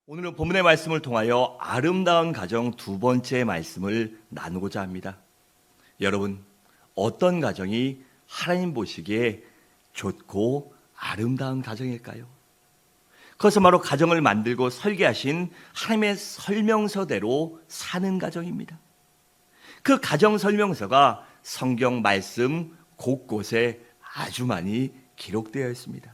오늘은 본문의 말씀을 통하여 아름다운 가정 두 번째 말씀을 나누고자 합니다. 여러분, 어떤 가정이 하나님 보시기에 좋고 아름다운 가정일까요? 그것은 바로 가정을 만들고 설계하신 하나님의 설명서대로 사는 가정입니다. 그 가정 설명서가 성경 말씀 곳곳에 아주 많이 기록되어 있습니다.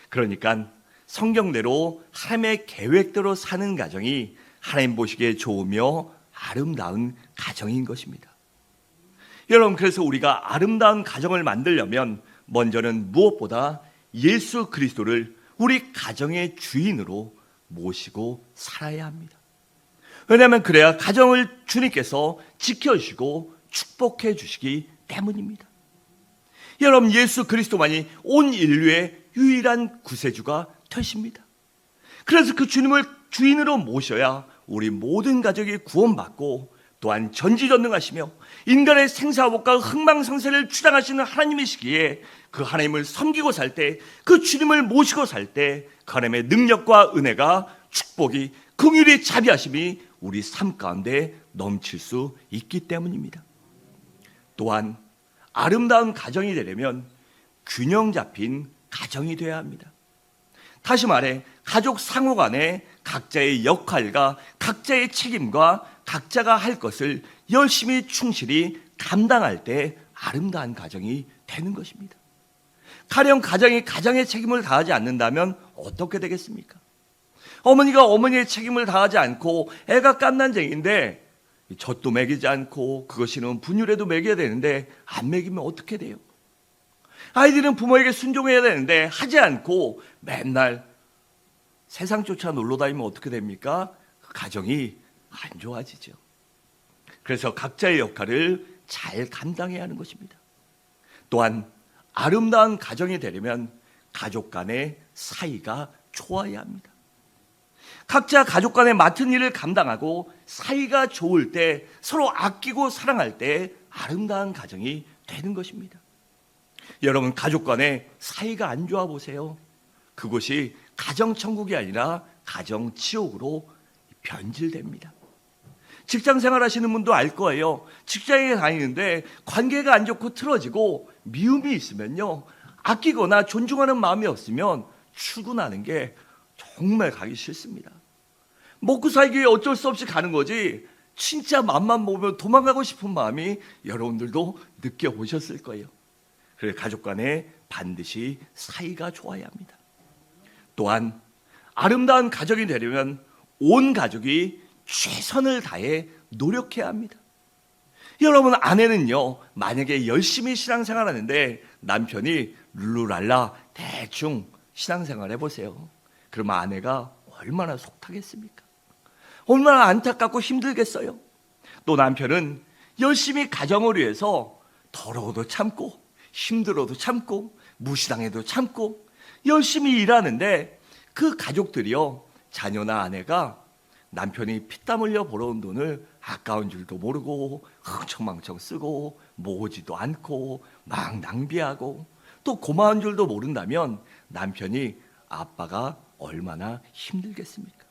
그러니까 성경대로 하나님의 계획대로 사는 가정이 하나님 보시기에 좋으며 아름다운 가정인 것입니다. 여러분, 그래서 우리가 아름다운 가정을 만들려면 먼저는 무엇보다 예수 그리스도를 우리 가정의 주인으로 모시고 살아야 합니다. 왜냐하면 그래야 가정을 주님께서 지켜주시고 축복해 주시기 때문입니다. 여러분, 예수 그리스도만이 온 인류의 유일한 구세주가 되십니다. 그래서 그 주님을 주인으로 모셔야 우리 모든 가족이 구원받고 또한 전지전능하시며 인간의 생사복과 흥망성쇠를 주장하시는 하나님이시기에 그 하나님을 섬기고 살 때, 그 주님을 모시고 살 때 그 하나님의 능력과 은혜가, 축복이, 긍휼이, 자비하심이 우리 삶 가운데 넘칠 수 있기 때문입니다. 또한 아름다운 가정이 되려면 균형 잡힌 가정이 되어야 합니다. 다시 말해 가족 상호 간에 각자의 역할과 각자의 책임과 각자가 할 것을 열심히 충실히 감당할 때 아름다운 가정이 되는 것입니다. 가령 가정이 가정의 책임을 다하지 않는다면 어떻게 되겠습니까? 어머니가 어머니의 책임을 다하지 않고 애가 깐난쟁이인데 젖도 먹이지 않고 그것이는 분유라도 먹여야 되는데 안 먹이면 어떻게 돼요? 아이들은 부모에게 순종해야 되는데 하지 않고 맨날 세상 쫓아 놀러 다니면 어떻게 됩니까? 그 가정이 안 좋아지죠. 그래서 각자의 역할을 잘 감당해야 하는 것입니다. 또한 아름다운 가정이 되려면 가족 간의 사이가 좋아야 합니다. 각자 가족 간에 맡은 일을 감당하고 사이가 좋을 때, 서로 아끼고 사랑할 때 아름다운 가정이 되는 것입니다. 여러분, 가족 간에 사이가 안 좋아 보세요. 그것이 가정천국이 아니라 가정지옥으로 변질됩니다. 직장 생활하시는 분도 알 거예요. 직장에 다니는데 관계가 안 좋고 틀어지고 미움이 있으면요, 아끼거나 존중하는 마음이 없으면 출근하는 게 정말 가기 싫습니다. 먹고 살기 위해 어쩔 수 없이 가는 거지, 진짜 맘만 보면 도망가고 싶은 마음이 여러분들도 느껴보셨을 거예요. 그래서 가족 간에 반드시 사이가 좋아야 합니다. 또한 아름다운 가족이 되려면 온 가족이 최선을 다해 노력해야 합니다. 여러분, 아내는요, 만약에 열심히 신앙생활하는데 남편이 룰루랄라 대충 신앙생활 해보세요. 그러면 아내가 얼마나 속타겠습니까? 얼마나 안타깝고 힘들겠어요. 또 남편은 열심히 가정을 위해서 더러워도 참고 힘들어도 참고 무시당해도 참고 열심히 일하는데 그 가족들이요, 자녀나 아내가 남편이 피땀 흘려 벌어온 돈을 아까운 줄도 모르고 흥청망청 쓰고 모으지도 않고 막 낭비하고 또 고마운 줄도 모른다면 남편이, 아빠가 얼마나 힘들겠습니까?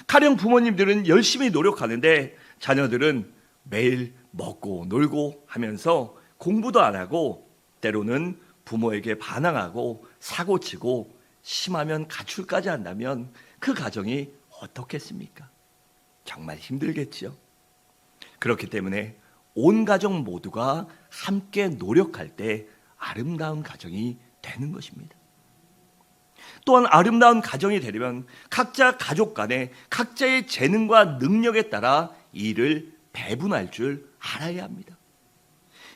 가령 부모님들은 열심히 노력하는데 자녀들은 매일 먹고 놀고 하면서 공부도 안 하고 때로는 부모에게 반항하고 사고치고 심하면 가출까지 한다면 그 가정이 어떻겠습니까? 정말 힘들겠지요. 그렇기 때문에 온 가족 모두가 함께 노력할 때 아름다운 가정이 되는 것입니다. 또한 아름다운 가정이 되려면 각자 가족 간에 각자의 재능과 능력에 따라 일을 배분할 줄 알아야 합니다.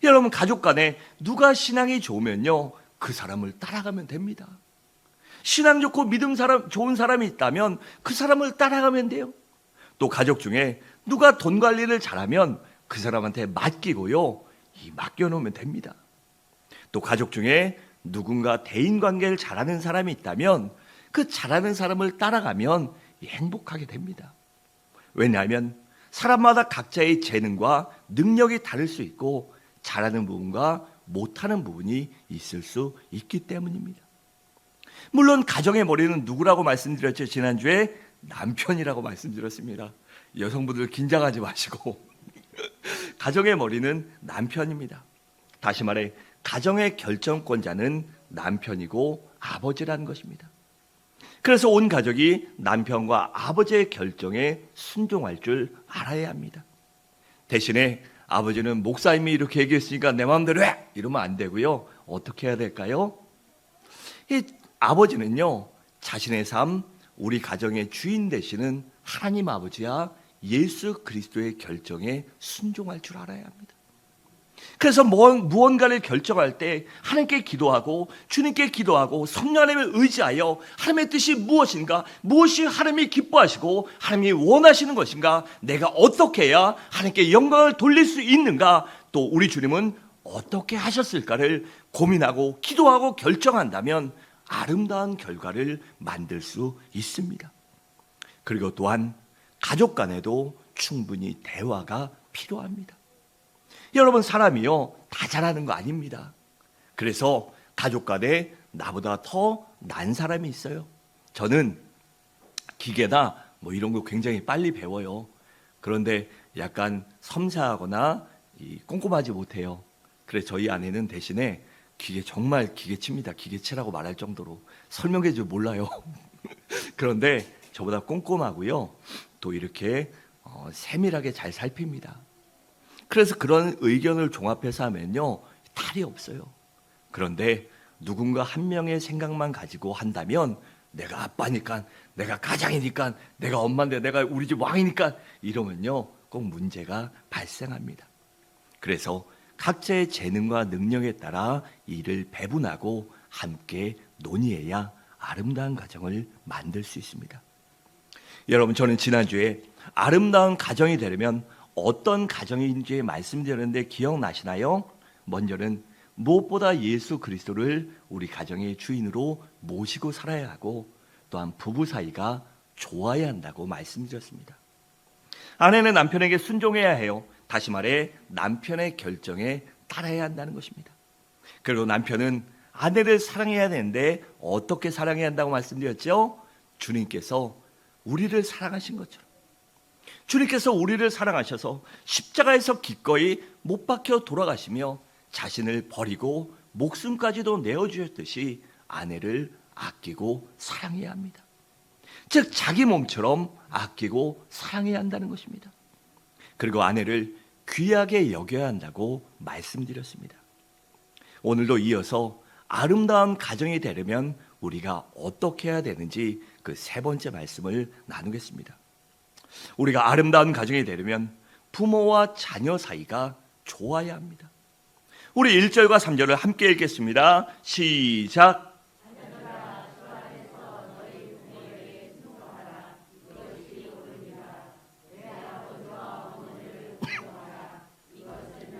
여러분, 가족 간에 누가 신앙이 좋으면요, 그 사람을 따라가면 됩니다. 신앙 좋고 믿음 좋은 사람이 있다면 그 사람을 따라가면 돼요. 또 가족 중에 누가 돈 관리를 잘하면 그 사람한테 맡기고요, 맡겨놓으면 됩니다. 또 가족 중에 누군가 대인관계를 잘하는 사람이 있다면 그 잘하는 사람을 따라가면 행복하게 됩니다. 왜냐하면 사람마다 각자의 재능과 능력이 다를 수 있고 잘하는 부분과 못하는 부분이 있을 수 있기 때문입니다. 물론 가정의 머리는 누구라고 말씀드렸죠? 지난주에 남편이라고 말씀드렸습니다. 여성분들 긴장하지 마시고 가정의 머리는 남편입니다. 다시 말해 가정의 결정권자는 남편이고 아버지라는 것입니다. 그래서 온 가족이 남편과 아버지의 결정에 순종할 줄 알아야 합니다. 대신에 아버지는 목사님이 이렇게 얘기했으니까 내 마음대로 해! 이러면 안 되고요. 어떻게 해야 될까요? 이 아버지는요, 자신의 삶, 우리 가정의 주인 되시는 하나님 아버지와 예수 그리스도의 결정에 순종할 줄 알아야 합니다. 그래서 무언가를 결정할 때 하나님께 기도하고 주님께 기도하고 성령 하나님을 의지하여 하나님의 뜻이 무엇인가, 무엇이 하나님이 기뻐하시고 하나님이 원하시는 것인가, 내가 어떻게 해야 하나님께 영광을 돌릴 수 있는가, 또 우리 주님은 어떻게 하셨을까를 고민하고 기도하고 결정한다면 아름다운 결과를 만들 수 있습니다. 그리고 또한 가족 간에도 충분히 대화가 필요합니다. 여러분, 사람이요 다 잘하는 거 아닙니다. 그래서 가족 간에 나보다 더 난 사람이 있어요. 저는 기계나 뭐 이런 거 굉장히 빨리 배워요. 그런데 약간 섬세하거나 꼼꼼하지 못해요. 그래서 저희 아내는 대신에 정말 기계칩니다. 기계치라고 말할 정도로 설명해 줄 몰라요. 그런데 저보다 꼼꼼하고요. 또 이렇게 세밀하게 잘 살핍니다. 그래서 그런 의견을 종합해서 하면요, 탈이 없어요. 그런데 누군가 한 명의 생각만 가지고 한다면 내가 아빠니까, 내가 가장이니까, 내가 엄마인데, 내가 우리 집 왕이니까 이러면요, 꼭 문제가 발생합니다. 그래서 각자의 재능과 능력에 따라 일을 배분하고 함께 논의해야 아름다운 가정을 만들 수 있습니다. 여러분, 저는 지난주에 아름다운 가정이 되려면 어떤 가정인지 말씀드렸는데 기억나시나요? 먼저는 무엇보다 예수 그리스도를 우리 가정의 주인으로 모시고 살아야 하고, 또한 부부 사이가 좋아야 한다고 말씀드렸습니다. 아내는 남편에게 순종해야 해요. 다시 말해 남편의 결정에 따라야 한다는 것입니다. 그리고 남편은 아내를 사랑해야 되는데 어떻게 사랑해야 한다고 말씀드렸죠? 주님께서 우리를 사랑하신 것처럼, 주님께서 우리를 사랑하셔서 십자가에서 기꺼이 못 박혀 돌아가시며 자신을 버리고 목숨까지도 내어주셨듯이 아내를 아끼고 사랑해야 합니다. 즉 자기 몸처럼 아끼고 사랑해야 한다는 것입니다. 그리고 아내를 귀하게 여겨야 한다고 말씀드렸습니다. 오늘도 이어서 아름다운 가정이 되려면 우리가 어떻게 해야 되는지 그 세 번째 말씀을 나누겠습니다. 우리가 아름다운 가정이 되려면 부모와 자녀 사이가 좋아야 합니다. 우리 1절과 3절을 함께 읽겠습니다. 시작.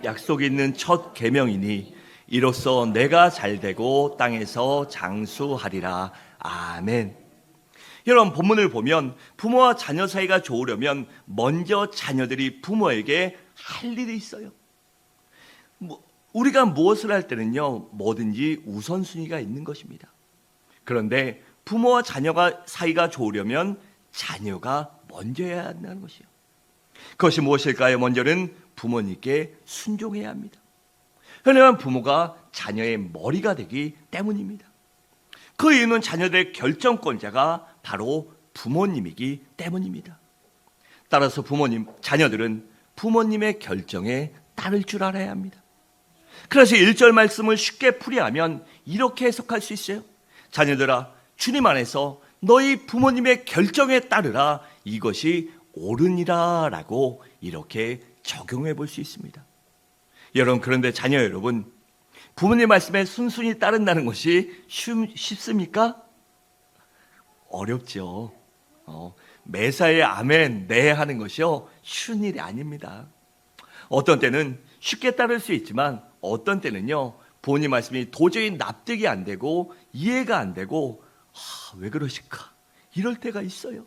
약속이 있는 첫 계명이니 이로써 내가 잘되고 땅에서 장수하리라. 아멘. 여러분, 본문을 보면 부모와 자녀 사이가 좋으려면 먼저 자녀들이 부모에게 할 일이 있어요. 우리가 무엇을 할 때는요, 뭐든지 우선순위가 있는 것입니다. 그런데 부모와 자녀가 사이가 좋으려면 자녀가 먼저 해야 한다는 것이요. 그것이 무엇일까요? 먼저는 부모님께 순종해야 합니다. 왜냐하면 부모가 자녀의 머리가 되기 때문입니다. 그 이유는 자녀들의 결정권자가 바로 부모님이기 때문입니다. 따라서 자녀들은 부모님의 결정에 따를 줄 알아야 합니다. 그래서 1절 말씀을 쉽게 풀이하면 이렇게 해석할 수 있어요. 자녀들아, 주님 안에서 너희 부모님의 결정에 따르라. 이것이 옳으니라 라고 이렇게 적용해 볼 수 있습니다. 여러분, 그런데 자녀 여러분, 부모님 말씀에 순순히 따른다는 것이 쉽습니까? 어렵죠. 매사에 아멘, 네 하는 것이요, 쉬운 일이 아닙니다. 어떤 때는 쉽게 따를 수 있지만 어떤 때는요, 부모님 말씀이 도저히 납득이 안 되고 이해가 안 되고 왜 그러실까? 이럴 때가 있어요.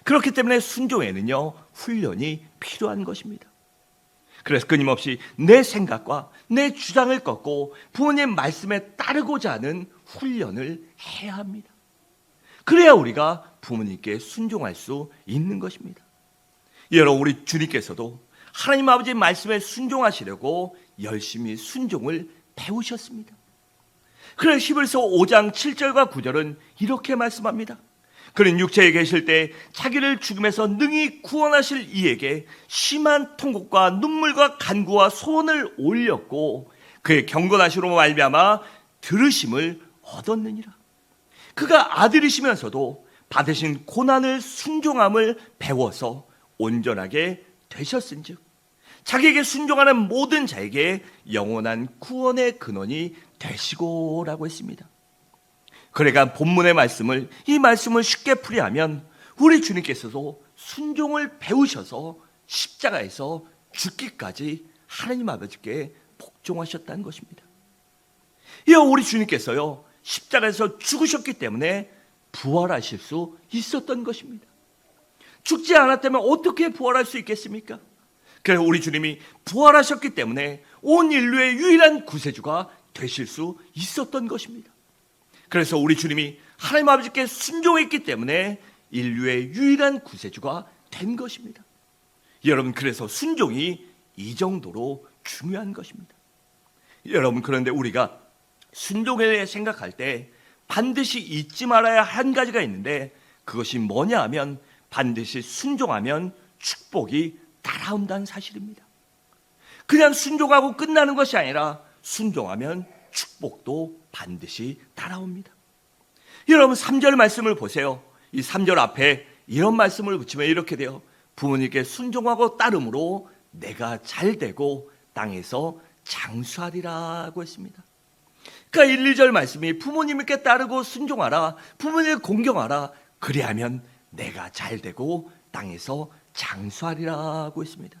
그렇기 때문에 순종에는요, 훈련이 필요한 것입니다. 그래서 끊임없이 내 생각과 내 주장을 꺾고 부모님 말씀에 따르고자 하는 훈련을 해야 합니다. 그래야 우리가 부모님께 순종할 수 있는 것입니다. 여러분, 우리 주님께서도 하나님 아버지의 말씀에 순종하시려고 열심히 순종을 배우셨습니다. 그래서 히브리서 5장 7절과 9절은 이렇게 말씀합니다. 그는 육체에 계실 때 자기를 죽음에서 능히 구원하실 이에게 심한 통곡과 눈물과 간구와 소원을 올렸고 그의 경건하심으로 말미암아 들으심을 얻었느니라. 그가 아들이시면서도 받으신 고난을 순종함을 배워서 온전하게 되셨은즉 자기에게 순종하는 모든 자에게 영원한 구원의 근원이 되시고라고 했습니다. 그러니까 본문의 말씀을, 이 말씀을 쉽게 풀이하면 우리 주님께서도 순종을 배우셔서 십자가에서 죽기까지 하나님 아버지께 복종하셨다는 것입니다. 이어 우리 주님께서요, 십자가에서 죽으셨기 때문에 부활하실 수 있었던 것입니다. 죽지 않았다면 어떻게 부활할 수 있겠습니까? 그래서 우리 주님이 부활하셨기 때문에 온 인류의 유일한 구세주가 되실 수 있었던 것입니다. 그래서 우리 주님이 하나님 아버지께 순종했기 때문에 인류의 유일한 구세주가 된 것입니다. 여러분, 그래서 순종이 이 정도로 중요한 것입니다. 여러분, 그런데 우리가 순종에 대해 생각할 때 반드시 잊지 말아야 한 가지가 있는데 그것이 뭐냐 하면 반드시 순종하면 축복이 따라온다는 사실입니다. 그냥 순종하고 끝나는 것이 아니라 순종하면 축복도 반드시 따라옵니다. 여러분, 3절 말씀을 보세요. 이 3절 앞에 이런 말씀을 붙이면 이렇게 돼요. 부모님께 순종하고 따름으로 내가 잘되고 땅에서 장수하리라고 했습니다. 그러니까 1, 2절 말씀이 부모님께 따르고 순종하라, 부모님을 공경하라, 그리하면 내가 잘되고 땅에서 장수하리라고 했습니다.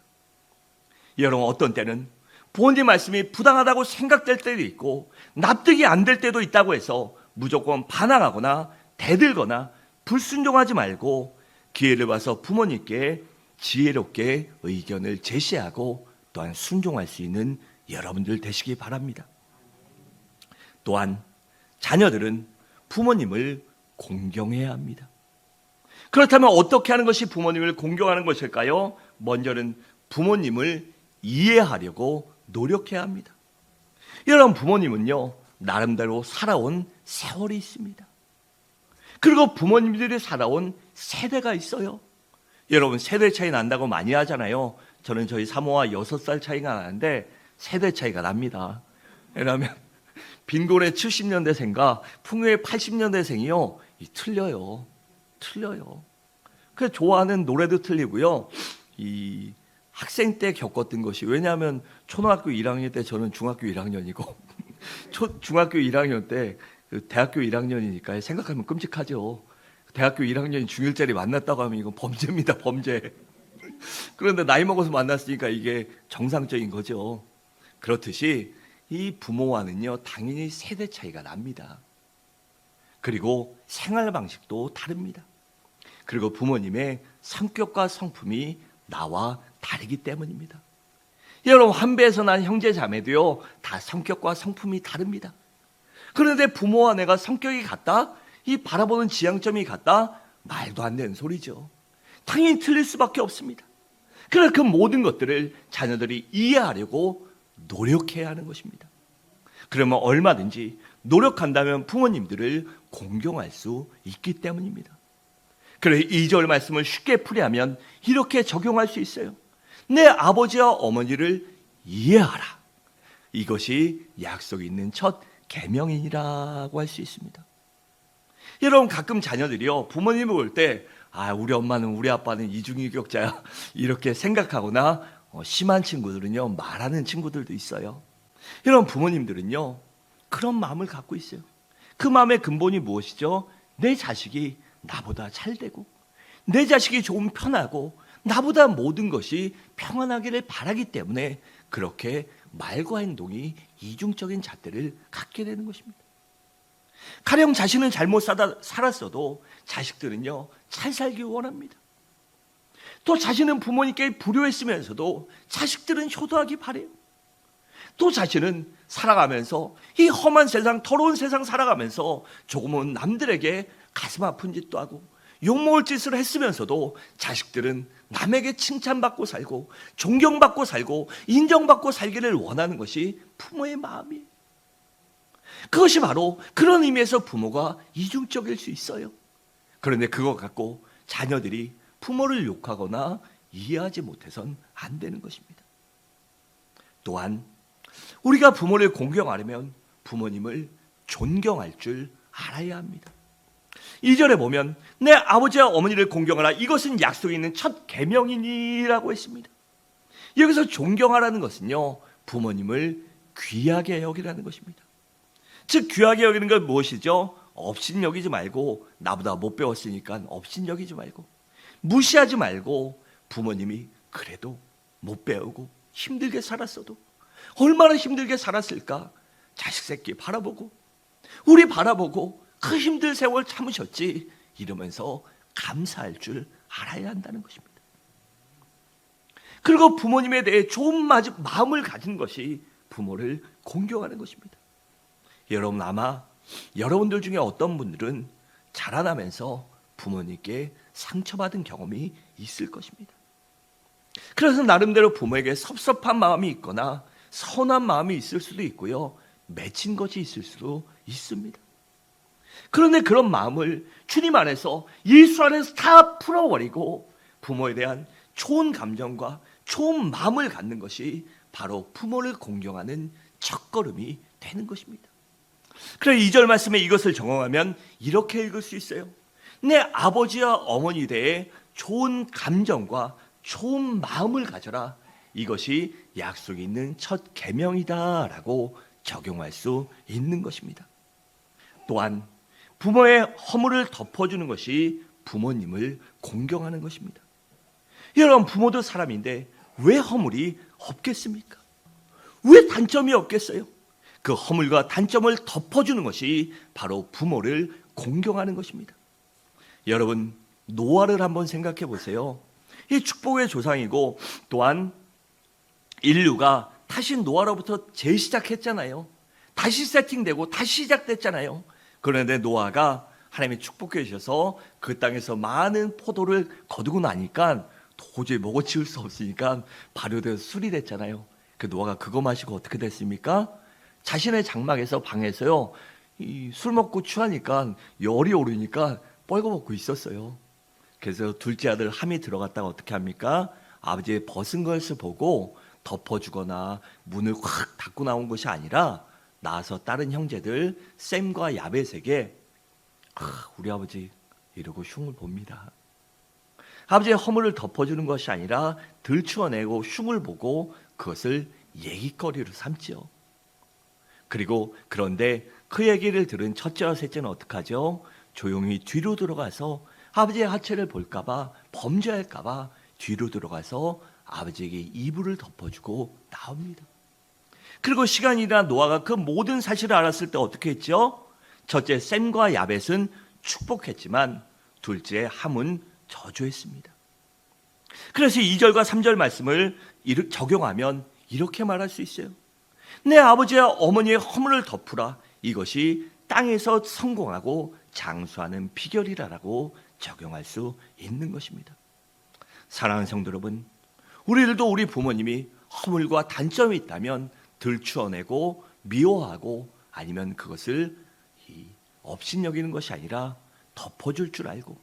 여러분, 어떤 때는 부모님 말씀이 부당하다고 생각될 때도 있고 납득이 안 될 때도 있다고 해서 무조건 반항하거나 대들거나 불순종하지 말고 기회를 봐서 부모님께 지혜롭게 의견을 제시하고 또한 순종할 수 있는 여러분들 되시기 바랍니다. 또한 자녀들은 부모님을 공경해야 합니다. 그렇다면 어떻게 하는 것이 부모님을 공경하는 것일까요? 먼저는 부모님을 이해하려고 노력해야 합니다. 여러분, 부모님은요, 나름대로 살아온 세월이 있습니다. 그리고 부모님들이 살아온 세대가 있어요. 여러분, 세대 차이 난다고 많이 하잖아요. 저는 저희 사모와 6살 차이가 나는데 세대 차이가 납니다. 왜냐하면 빈곤의 70년대생과 풍요의 80년대생이요, 틀려요. 그래서 좋아하는 노래도 틀리고요. 이 학생 때 겪었던 것이, 왜냐하면 초등학교 1학년 때 저는 중학교 1학년이고 중학교 1학년 때 대학교 1학년이니까 생각하면 끔찍하죠. 대학교 1학년이 중1짜리 만났다고 하면 이건 범죄입니다, 범죄. 그런데 나이 먹어서 만났으니까 이게 정상적인 거죠. 그렇듯이 이 부모와는요, 당연히 세대 차이가 납니다. 그리고 생활 방식도 다릅니다. 그리고 부모님의 성격과 성품이 나와 다르기 때문입니다. 여러분, 한 배에서 난 형제 자매도요, 다 성격과 성품이 다릅니다. 그런데 부모와 내가 성격이 같다? 이 바라보는 지향점이 같다? 말도 안 되는 소리죠. 당연히 틀릴 수밖에 없습니다. 그래서 그 모든 것들을 자녀들이 이해하려고 노력해야 하는 것입니다. 그러면 얼마든지 노력한다면 부모님들을 공경할 수 있기 때문입니다. 그래서 2절 말씀을 쉽게 풀이하면 이렇게 적용할 수 있어요. 내 아버지와 어머니를 이해하라. 이것이 약속이 있는 첫 계명이라고 할 수 있습니다. 여러분, 가끔 자녀들이요, 부모님을 볼 때 우리 엄마는 우리 아빠는 이중인격자야 이렇게 생각하거나 심한 친구들은요, 말하는 친구들도 있어요. 여러분, 부모님들은요, 그런 마음을 갖고 있어요. 그 마음의 근본이 무엇이죠? 내 자식이 나보다 잘되고 내 자식이 조금 편하고 나보다 모든 것이 평안하기를 바라기 때문에 그렇게 말과 행동이 이중적인 잣대를 갖게 되는 것입니다. 가령 자신은 잘못 살았어도 자식들은요, 잘 살기 원합니다. 또 자신은 부모님께 불효했으면서도 자식들은 효도하기 바래요. 또 자신은 살아가면서 이 험한 세상, 더러운 세상 살아가면서 조금은 남들에게 가슴 아픈 짓도 하고 욕먹을 짓을 했으면서도 자식들은 남에게 칭찬받고 살고 존경받고 살고 인정받고 살기를 원하는 것이 부모의 마음이에요. 그것이 바로 그런 의미에서 부모가 이중적일 수 있어요. 그런데 그거 갖고 자녀들이 부모를 욕하거나 이해하지 못해선 안 되는 것입니다. 또한 우리가 부모를 공경하려면 부모님을 존경할 줄 알아야 합니다. 2절에 보면 내 아버지와 어머니를 공경하라, 이것은 약속이 있는 첫 계명이니라고 했습니다. 여기서 존경하라는 것은요, 부모님을 귀하게 여기라는 것입니다. 즉 귀하게 여기는 건 무엇이죠? 업신여기지 말고, 나보다 못 배웠으니까 업신여기지 말고, 무시하지 말고, 부모님이 그래도 못 배우고 힘들게 살았어도 얼마나 힘들게 살았을까 자식 새끼 바라보고 우리 바라보고 그 힘든 세월 참으셨지 이러면서 감사할 줄 알아야 한다는 것입니다. 그리고 부모님에 대해 좋은 마음을 가진 것이 부모를 공경하는 것입니다. 여러분, 아마 여러분들 중에 어떤 분들은 자라나면서 부모님께 상처받은 경험이 있을 것입니다. 그래서 나름대로 부모에게 섭섭한 마음이 있거나 서운한 마음이 있을 수도 있고요, 맺힌 것이 있을 수도 있습니다. 그런데 그런 마음을 주님 안에서, 예수 안에서 다 풀어버리고 부모에 대한 좋은 감정과 좋은 마음을 갖는 것이 바로 부모를 공경하는 첫걸음이 되는 것입니다. 그래서 2절 말씀에 이것을 적용하면 이렇게 읽을 수 있어요. 내 아버지와 어머니에 대해 좋은 감정과 좋은 마음을 가져라, 이것이 약속이 있는 첫 계명이다라고 적용할 수 있는 것입니다. 또한 부모의 허물을 덮어주는 것이 부모님을 공경하는 것입니다. 여러분, 부모도 사람인데 왜 허물이 없겠습니까? 왜 단점이 없겠어요? 그 허물과 단점을 덮어주는 것이 바로 부모를 공경하는 것입니다. 여러분, 노아를 한번 생각해 보세요. 이 축복의 조상이고 또한 인류가 다시 노아로부터 재시작했잖아요. 다시 세팅되고 다시 시작됐잖아요. 그런데 노아가 하나님이 축복해 주셔서 그 땅에서 많은 포도를 거두고 나니까 도저히 먹어치울 수 없으니까 발효돼서 술이 됐잖아요. 그 노아가 그거 마시고 어떻게 됐습니까? 자신의 장막에서 방에서요, 술 먹고 취하니까 열이 오르니까 뻘거벗고 있었어요. 그래서 둘째 아들 함이 들어갔다가 어떻게 합니까? 아버지의 벗은 것을 보고 덮어주거나 문을 확 닫고 나온 것이 아니라 나와서 다른 형제들 셈과 야벳에게 우리 아버지 이러고 흉을 봅니다. 아버지의 허물을 덮어주는 것이 아니라 들추어내고 흉을 보고 그것을 얘기거리로 삼지요. 그리고 그런데 그 얘기를 들은 첫째와 셋째는 어떡하죠? 조용히 뒤로 들어가서 아버지의 하체를 볼까봐, 범죄할까봐 뒤로 들어가서 아버지에게 이불을 덮어주고 나옵니다. 그리고 시간이 지나 노아가 그 모든 사실을 알았을 때 어떻게 했죠? 첫째 셈과 야벳은 축복했지만 둘째 함은 저주했습니다. 그래서 2절과 3절 말씀을 적용하면 이렇게 말할 수 있어요. 내 아버지와 어머니의 허물을 덮으라, 이것이 땅에서 성공하고 장수하는 비결이라고 적용할 수 있는 것입니다. 사랑하는 성도 여러분, 우리들도 우리 부모님이 허물과 단점이 있다면 들추어내고 미워하고 아니면 그것을 업신여기는 것이 아니라 덮어줄 줄 알고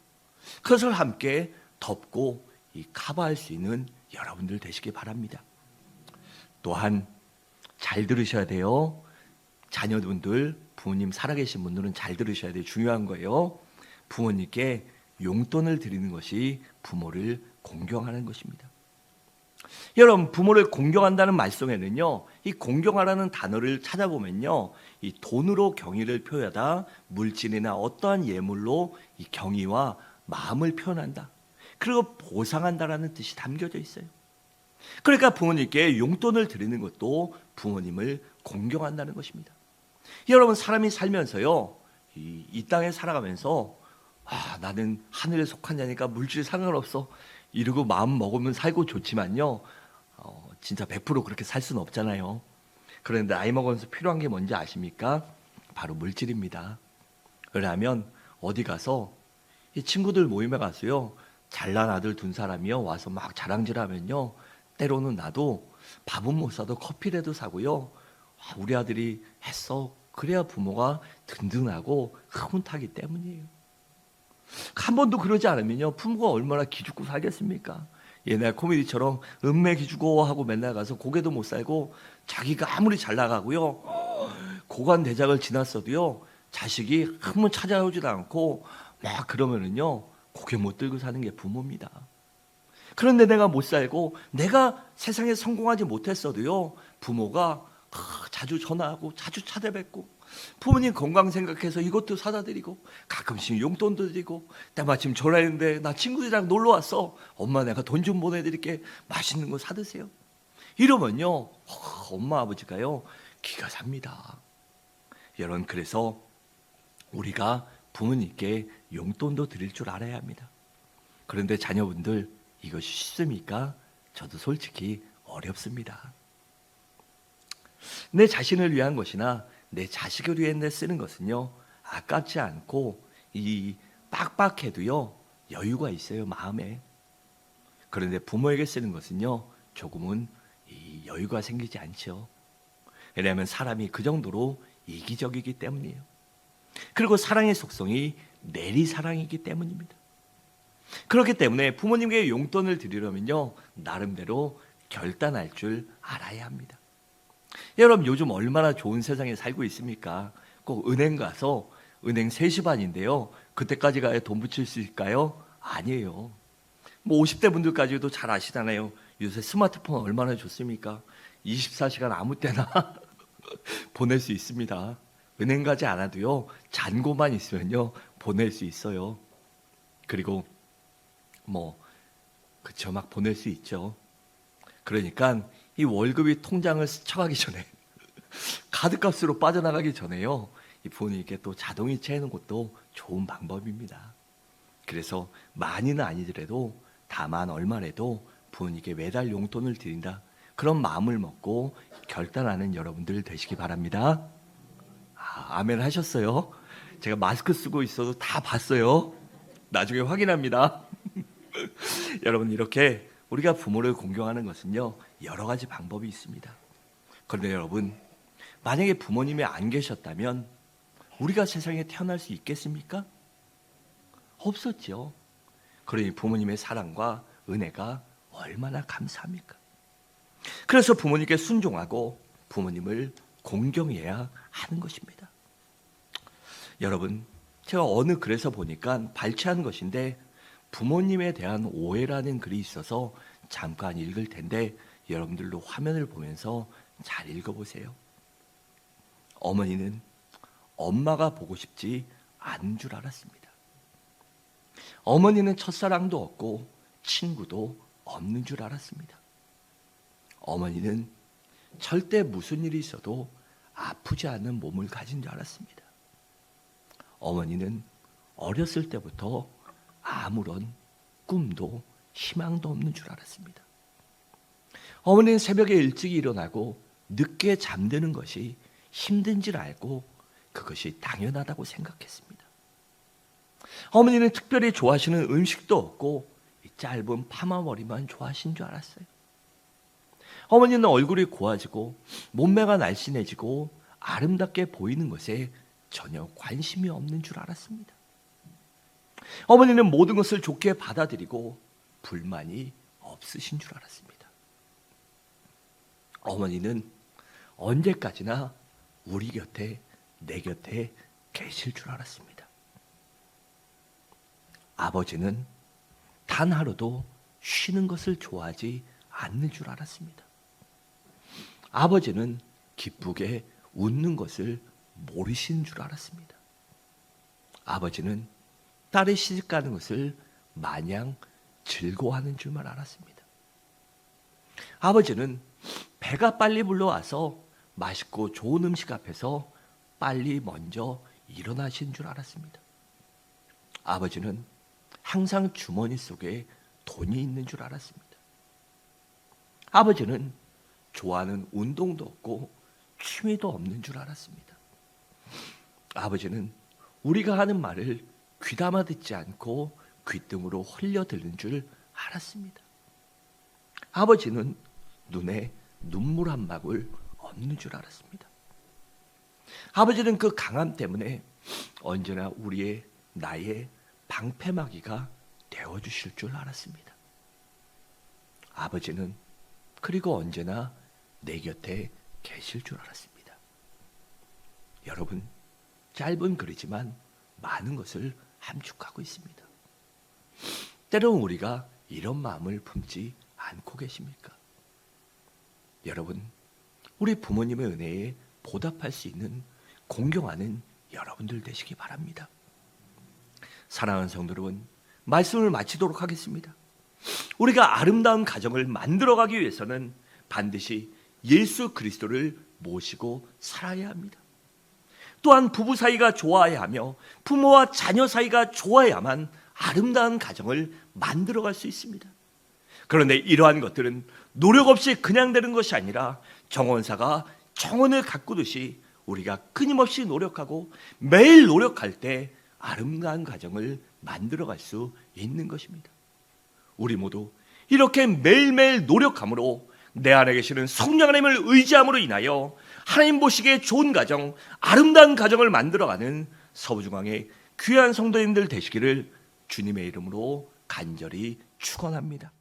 그것을 함께 덮고 커버할 수 있는 여러분들 되시기 바랍니다. 또한 잘 들으셔야 돼요. 자녀분들, 부모님 살아계신 분들은 잘 들으셔야 돼요. 중요한 거예요. 부모님께 용돈을 드리는 것이 부모를 공경하는 것입니다. 여러분, 부모를 공경한다는 말 속에는요, 이 공경하라는 단어를 찾아보면요, 이 돈으로 경의를 표하다, 물질이나 어떠한 예물로 이 경의와 마음을 표현한다, 그리고 보상한다라는 뜻이 담겨져 있어요. 그러니까 부모님께 용돈을 드리는 것도 부모님을 공경한다는 것입니다. 여러분, 사람이 살면서요, 이 땅에 살아가면서 나는 하늘에 속한 자니까 물질 상관없어 이러고 마음 먹으면 살고 좋지만요, 진짜 100% 그렇게 살 수는 없잖아요. 그런데 나이 먹으면서 필요한 게 뭔지 아십니까? 바로 물질입니다. 왜냐하면 어디 가서 이 친구들 모임에 가서요, 잘난 아들 둔 사람이요 와서 막 자랑질하면요, 때로는 나도 밥은 못 사도 커피라도 사고요, 우리 아들이 했어, 그래야 부모가 든든하고 흐뭇하기 때문이에요. 한 번도 그러지 않으면요, 부모가 얼마나 기죽고 살겠습니까? 옛날 코미디처럼 은매 기죽어 하고 맨날 가서 고개도 못 살고, 자기가 아무리 잘 나가고요, 고관 대작을 지났어도요, 자식이 한번 찾아오지도 않고 막 그러면은요, 고개 못 들고 사는 게 부모입니다. 그런데 내가 못 살고 내가 세상에 성공하지 못했어도요, 부모가 자주 전화하고 자주 찾아뵙고, 부모님 건강 생각해서 이것도 사다 드리고, 가끔씩 용돈도 드리고, 때마침 전화했는데 나 친구들이랑 놀러 왔어, 엄마 내가 돈 좀 보내드릴게, 맛있는 거 사드세요. 이러면요, 엄마 아버지가요 기가 삽니다. 여러분, 그래서 우리가 부모님께 용돈도 드릴 줄 알아야 합니다. 그런데 자녀분들, 이것이 쉽습니까? 저도 솔직히 어렵습니다. 내 자신을 위한 것이나 내 자식을 위해 내 쓰는 것은요, 아깝지 않고 이 빡빡해도요 여유가 있어요, 마음에. 그런데 부모에게 쓰는 것은요, 조금은 이 여유가 생기지 않죠. 왜냐하면 사람이 그 정도로 이기적이기 때문이에요. 그리고 사랑의 속성이 내리사랑이기 때문입니다. 그렇기 때문에 부모님께 용돈을 드리려면요, 나름대로 결단할 줄 알아야 합니다. 여러분, 요즘 얼마나 좋은 세상에 살고 있습니까? 꼭 은행 가서 은행 3시 반인데요, 그때까지 가야 돈 붙일 수 있을까요? 아니에요. 뭐 50대 분들까지도 잘 아시잖아요. 요새 스마트폰 얼마나 좋습니까? 24시간 아무 때나 보낼 수 있습니다. 은행 가지 않아도요, 잔고만 있으면요 보낼 수 있어요. 그리고 그쵸, 막 보낼 수 있죠. 그러니까 이 월급이 통장을 스쳐가기 전에 카드값으로 빠져나가기 전에요, 이 부모님께 또 자동이체 해놓은 것도 좋은 방법입니다. 그래서 많이는 아니더라도 다만 얼마라도 부모님께 매달 용돈을 드린다, 그런 마음을 먹고 결단하는 여러분들 되시기 바랍니다. 아멘 하셨어요? 제가 마스크 쓰고 있어도 다 봤어요. 나중에 확인합니다. 여러분, 이렇게 우리가 부모를 공경하는 것은요, 여러 가지 방법이 있습니다. 그런데 여러분, 만약에 부모님이 안 계셨다면 우리가 세상에 태어날 수 있겠습니까? 없었죠. 그러니 부모님의 사랑과 은혜가 얼마나 감사합니까? 그래서 부모님께 순종하고 부모님을 공경해야 하는 것입니다. 여러분, 제가 어느 글에서 보니까 발췌한 것인데, 부모님에 대한 오해라는 글이 있어서 잠깐 읽을 텐데 여러분들도 화면을 보면서 잘 읽어보세요. 어머니는 엄마가 보고 싶지 않은 줄 알았습니다. 어머니는 첫사랑도 없고 친구도 없는 줄 알았습니다. 어머니는 절대 무슨 일이 있어도 아프지 않은 몸을 가진 줄 알았습니다. 어머니는 어렸을 때부터 아무런 꿈도 희망도 없는 줄 알았습니다. 어머니는 새벽에 일찍 일어나고 늦게 잠드는 것이 힘든 줄 알고 그것이 당연하다고 생각했습니다. 어머니는 특별히 좋아하시는 음식도 없고 짧은 파마머리만 좋아하신 줄 알았어요. 어머니는 얼굴이 고와지고 몸매가 날씬해지고 아름답게 보이는 것에 전혀 관심이 없는 줄 알았습니다. 어머니는 모든 것을 좋게 받아들이고 불만이 없으신 줄 알았습니다. 어머니는 언제까지나 우리 곁에, 내 곁에 계실 줄 알았습니다. 아버지는 단 하루도 쉬는 것을 좋아하지 않는 줄 알았습니다. 아버지는 기쁘게 웃는 것을 모르시는 줄 알았습니다. 아버지는 딸이 시집가는 것을 마냥 즐거워하는 줄만 알았습니다. 아버지는 배가 빨리 불러와서 맛있고 좋은 음식 앞에서 빨리 먼저 일어나신 줄 알았습니다. 아버지는 항상 주머니 속에 돈이 있는 줄 알았습니다. 아버지는 좋아하는 운동도 없고 취미도 없는 줄 알았습니다. 아버지는 우리가 하는 말을 귀담아 듣지 않고 귓등으로 흘려들는 줄 알았습니다. 아버지는 눈에 눈물 한 방울 없는 줄 알았습니다. 아버지는 그 강함 때문에 언제나 나의 방패막이가 되어주실 줄 알았습니다. 아버지는 그리고 언제나 내 곁에 계실 줄 알았습니다. 여러분, 짧은 글이지만 많은 것을 함축하고 있습니다. 때로는 우리가 이런 마음을 품지 않고 계십니까? 여러분, 우리 부모님의 은혜에 보답할 수 있는 공경하는 여러분들 되시기 바랍니다. 사랑하는 성도 여러분, 말씀을 마치도록 하겠습니다. 우리가 아름다운 가정을 만들어가기 위해서는 반드시 예수 그리스도를 모시고 살아야 합니다. 또한 부부 사이가 좋아야 하며 부모와 자녀 사이가 좋아야만 아름다운 가정을 만들어갈 수 있습니다. 그런데 이러한 것들은 노력 없이 그냥 되는 것이 아니라 정원사가 정원을 가꾸듯이 우리가 끊임없이 노력하고 매일 노력할 때 아름다운 가정을 만들어갈 수 있는 것입니다. 우리 모두 이렇게 매일매일 노력함으로 내 안에 계시는 성령 하나님을 의지함으로 인하여 하나님 보시기에 좋은 가정, 아름다운 가정을 만들어가는 서부중앙의 귀한 성도님들 되시기를 주님의 이름으로 간절히 축원합니다.